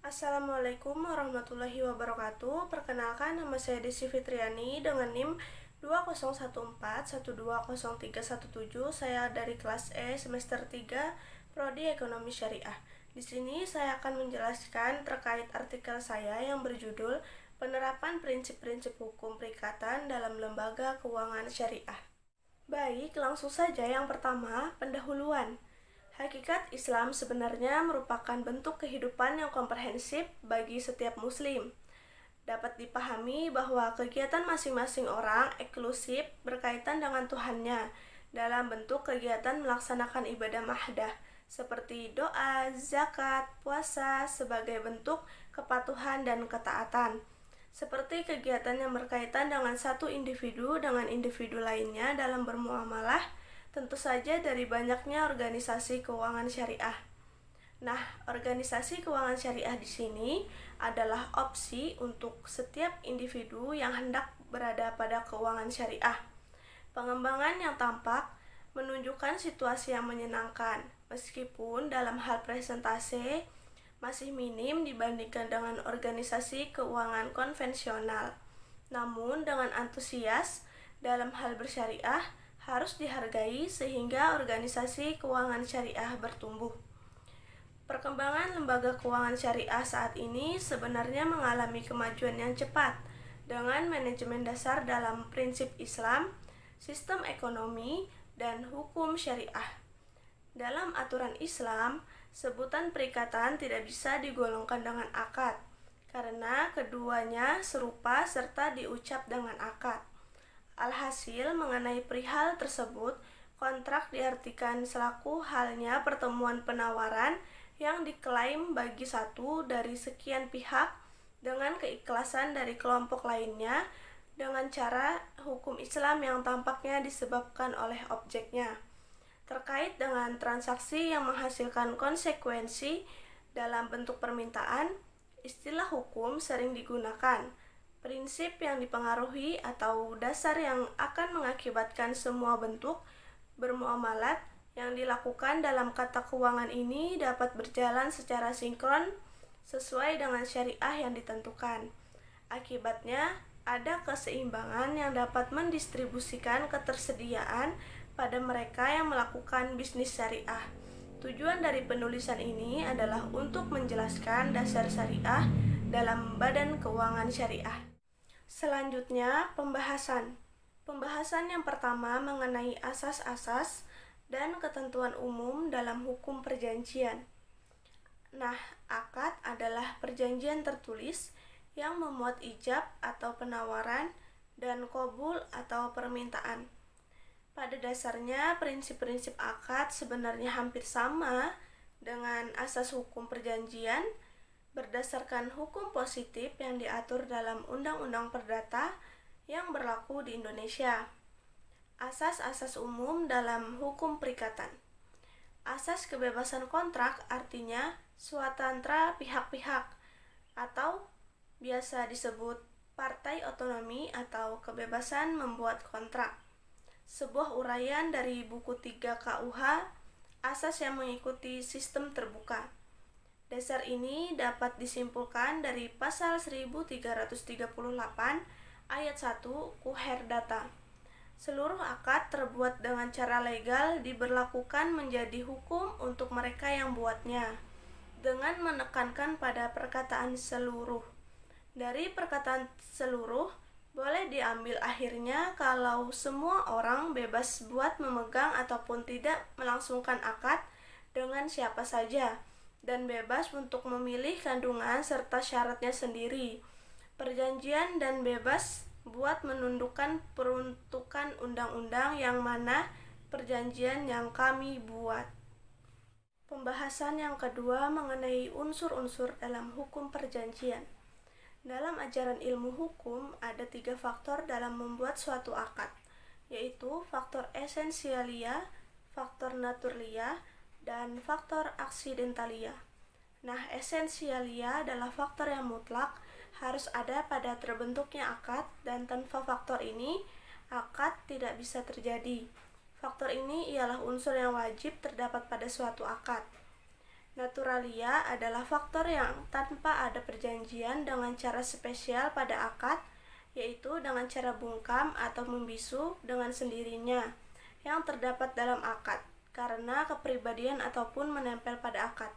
Assalamualaikum warahmatullahi wabarakatuh. Perkenalkan, nama saya Desi Fitriani dengan NIM 2014120317. Saya dari kelas E semester 3 Prodi Ekonomi Syariah. Di sini saya akan menjelaskan terkait artikel saya yang berjudul Penerapan Prinsip-prinsip Hukum Perikatan dalam Lembaga Keuangan Syariah. Baik, langsung saja yang pertama, pendahuluan. Hakikat Islam sebenarnya merupakan bentuk kehidupan yang komprehensif bagi setiap muslim. Dapat dipahami bahwa kegiatan masing-masing orang eksklusif berkaitan dengan Tuhannya dalam bentuk kegiatan melaksanakan ibadah mahdah seperti doa, zakat, puasa sebagai bentuk kepatuhan dan ketaatan. Seperti kegiatan yang berkaitan dengan satu individu dengan individu lainnya dalam bermuamalah, tentu saja dari banyaknya organisasi keuangan syariah. Nah, organisasi keuangan syariah di sini adalah opsi untuk setiap individu yang hendak berada pada keuangan syariah. Pengembangan yang tampak menunjukkan situasi yang menyenangkan, meskipun dalam hal presentase masih minim dibandingkan dengan organisasi keuangan konvensional. Namun, dengan antusias dalam hal bersyariah harus dihargai sehingga organisasi keuangan syariah bertumbuh. Perkembangan lembaga keuangan syariah saat ini sebenarnya mengalami kemajuan yang cepat dengan manajemen dasar dalam prinsip Islam, sistem ekonomi, dan hukum syariah. Dalam aturan Islam, sebutan perikatan tidak bisa digolongkan dengan akad, karena keduanya serupa serta diucap dengan akad. Alhasil, mengenai perihal tersebut, kontrak diartikan selaku halnya pertemuan penawaran yang diklaim bagi satu dari sekian pihak dengan keikhlasan dari kelompok lainnya dengan cara hukum Islam yang tampaknya disebabkan oleh objeknya. Terkait dengan transaksi yang menghasilkan konsekuensi dalam bentuk permintaan, istilah hukum sering digunakan. Prinsip yang dipengaruhi atau dasar yang akan mengakibatkan semua bentuk bermuamalat yang dilakukan dalam kata keuangan ini dapat berjalan secara sinkron sesuai dengan syariah yang ditentukan. Akibatnya, ada keseimbangan yang dapat mendistribusikan ketersediaan pada mereka yang melakukan bisnis syariah. Tujuan dari penulisan ini adalah untuk menjelaskan dasar syariah dalam badan keuangan syariah. Selanjutnya, pembahasan. Pembahasan yang pertama mengenai asas-asas dan ketentuan umum dalam hukum perjanjian. Nah, akad adalah perjanjian tertulis yang memuat ijab atau penawaran dan qabul atau permintaan. Pada dasarnya, prinsip-prinsip akad sebenarnya hampir sama dengan asas hukum perjanjian berdasarkan hukum positif yang diatur dalam Undang-Undang Perdata yang berlaku di Indonesia. Asas-asas umum dalam hukum perikatan. Asas kebebasan kontrak artinya swatantra pihak-pihak atau biasa disebut partai otonomi atau kebebasan membuat kontrak. Sebuah uraian dari buku 3 KUH, asas yang mengikuti sistem terbuka. Dasar ini dapat disimpulkan dari pasal 1338 ayat 1 Kuherdata. Seluruh akad terbuat dengan cara legal diberlakukan menjadi hukum untuk mereka yang buatnya, dengan menekankan pada perkataan seluruh. Dari perkataan seluruh, boleh diambil akhirnya kalau semua orang bebas buat memegang ataupun tidak melangsungkan akad dengan siapa saja, dan bebas untuk memilih kandungan serta syaratnya sendiri. Perjanjian dan bebas buat menundukkan peruntukan undang-undang yang mana perjanjian yang kami buat. Pembahasan yang kedua mengenai unsur-unsur dalam hukum perjanjian. Dalam ajaran ilmu hukum, ada 3 faktor dalam membuat suatu akad, yaitu faktor esensialia, faktor naturalia, dan faktor aksidentalia. Nah, esensialia adalah faktor yang mutlak harus ada pada terbentuknya akad, dan tanpa faktor ini akad tidak bisa terjadi. Faktor ini ialah unsur yang wajib terdapat pada suatu akad. Naturalia adalah faktor yang tanpa ada perjanjian dengan cara spesial pada akad, yaitu dengan cara bungkam atau membisu dengan sendirinya yang terdapat dalam akad karena kepribadian ataupun menempel pada akad.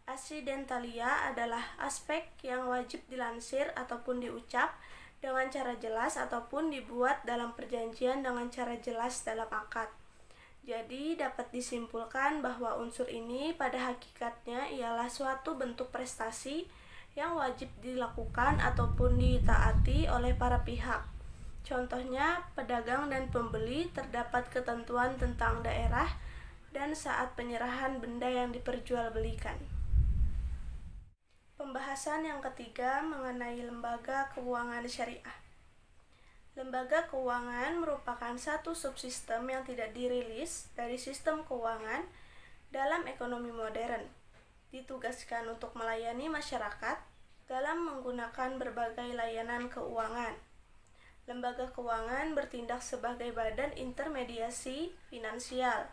Aksidentalia adalah aspek yang wajib dilansir ataupun diucap dengan cara jelas ataupun dibuat dalam perjanjian dengan cara jelas dalam akad. Jadi dapat disimpulkan bahwa unsur ini pada hakikatnya ialah suatu bentuk prestasi yang wajib dilakukan ataupun ditaati oleh para pihak. Contohnya, pedagang dan pembeli terdapat ketentuan tentang daerah dan saat penyerahan benda yang diperjualbelikan. Pembahasan yang ketiga mengenai lembaga keuangan syariah. Lembaga keuangan merupakan satu subsistem yang tidak dirilis dari sistem keuangan dalam ekonomi modern. Ditugaskan untuk melayani masyarakat dalam menggunakan berbagai layanan keuangan. Lembaga keuangan bertindak sebagai badan intermediasi finansial.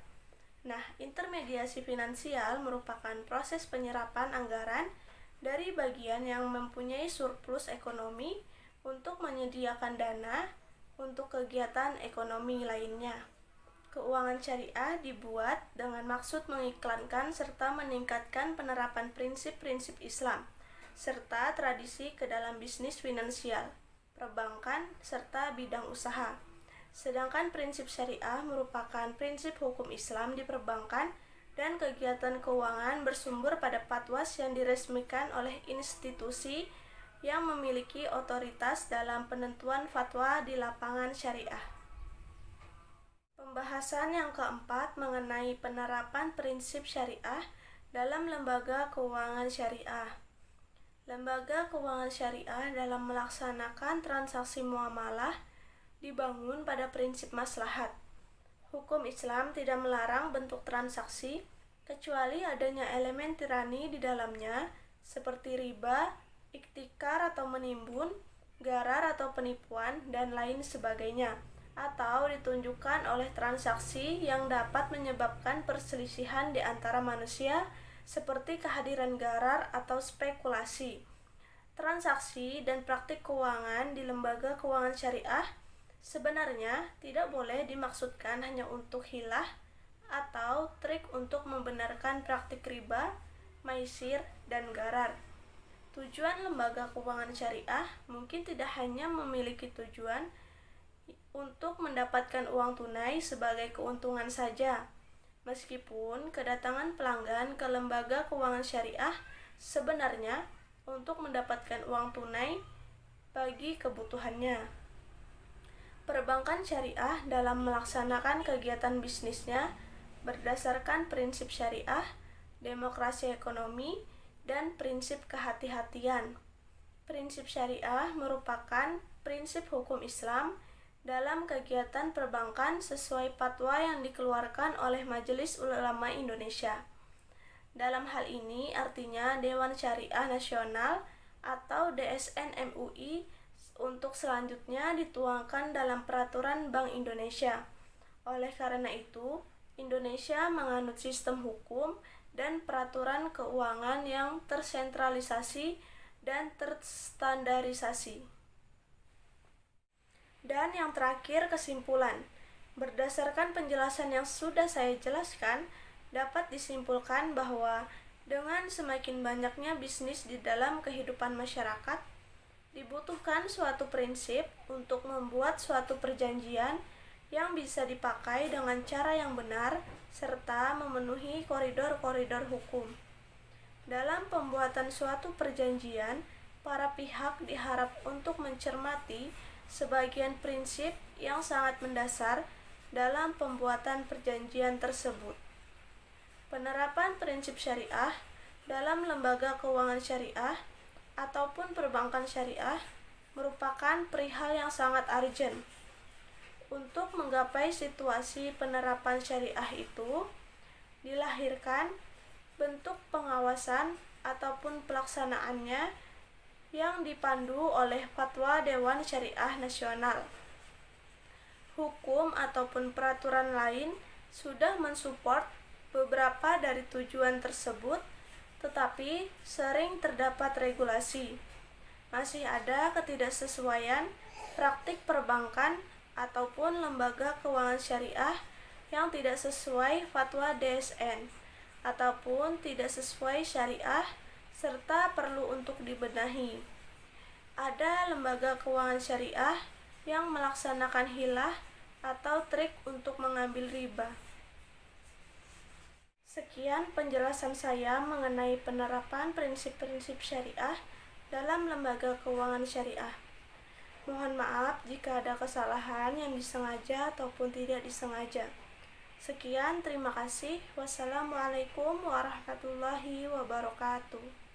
Nah, intermediasi finansial merupakan proses penyerapan anggaran dari bagian yang mempunyai surplus ekonomi untuk menyediakan dana untuk kegiatan ekonomi lainnya. Keuangan syariah dibuat dengan maksud mengiklankan serta meningkatkan penerapan prinsip-prinsip Islam, serta tradisi ke dalam bisnis finansial, perbankan, serta bidang usaha. Sedangkan prinsip syariah merupakan prinsip hukum Islam di perbankan dan kegiatan keuangan bersumber pada fatwas yang diresmikan oleh institusi yang memiliki otoritas dalam penentuan fatwa di lapangan syariah. Pembahasan yang keempat mengenai penerapan prinsip syariah dalam lembaga keuangan syariah. Lembaga keuangan syariah dalam melaksanakan transaksi muamalah dibangun pada prinsip maslahat. Hukum Islam tidak melarang bentuk transaksi kecuali adanya elemen tirani di dalamnya seperti riba, iktikar atau menimbun, gharar atau penipuan, dan lain sebagainya, atau ditunjukkan oleh transaksi yang dapat menyebabkan perselisihan di antara manusia seperti kehadiran gharar atau spekulasi. Transaksi dan praktik keuangan di lembaga keuangan syariah sebenarnya tidak boleh dimaksudkan hanya untuk hilah atau trik untuk membenarkan praktik riba, maisir, dan gharar. Tujuan lembaga keuangan syariah mungkin tidak hanya memiliki tujuan untuk mendapatkan uang tunai sebagai keuntungan saja. Meskipun kedatangan pelanggan ke lembaga keuangan syariah sebenarnya untuk mendapatkan uang tunai bagi kebutuhannya. Perbankan syariah dalam melaksanakan kegiatan bisnisnya berdasarkan prinsip syariah, demokrasi ekonomi, dan prinsip kehati-hatian. Prinsip syariah merupakan prinsip hukum Islam dalam kegiatan perbankan sesuai fatwa yang dikeluarkan oleh Majelis Ulama Indonesia. Dalam hal ini artinya Dewan Syariah Nasional atau DSN MUI untuk selanjutnya dituangkan dalam peraturan Bank Indonesia. Oleh karena itu, Indonesia menganut sistem hukum dan peraturan keuangan yang tersentralisasi dan terstandarisasi. Dan yang terakhir, kesimpulan. Berdasarkan penjelasan yang sudah saya jelaskan, dapat disimpulkan bahwa dengan semakin banyaknya bisnis di dalam kehidupan masyarakat, dibutuhkan suatu prinsip untuk membuat suatu perjanjian yang bisa dipakai dengan cara yang benar serta memenuhi koridor-koridor hukum. Dalam pembuatan suatu perjanjian, para pihak diharap untuk mencermati sebagian prinsip yang sangat mendasar dalam pembuatan perjanjian tersebut. Penerapan prinsip syariah dalam lembaga keuangan syariah ataupun perbankan syariah merupakan perihal yang sangat urgent. Untuk menggapai situasi penerapan syariah itu, dilahirkan bentuk pengawasan ataupun pelaksanaannya yang dipandu oleh Fatwa Dewan Syariah Nasional. Hukum ataupun peraturan lain sudah mensupport beberapa dari tujuan tersebut, tetapi sering terdapat regulasi. Masih ada ketidaksesuaian praktik perbankan ataupun lembaga keuangan syariah yang tidak sesuai fatwa DSN ataupun tidak sesuai syariah serta perlu untuk dibenahi. Ada lembaga keuangan syariah yang melaksanakan hilah atau trik untuk mengambil riba. Sekian penjelasan saya mengenai penerapan prinsip-prinsip syariah dalam lembaga keuangan syariah. Mohon maaf jika ada kesalahan yang disengaja ataupun tidak disengaja. Sekian, terima kasih. Wassalamualaikum warahmatullahi wabarakatuh.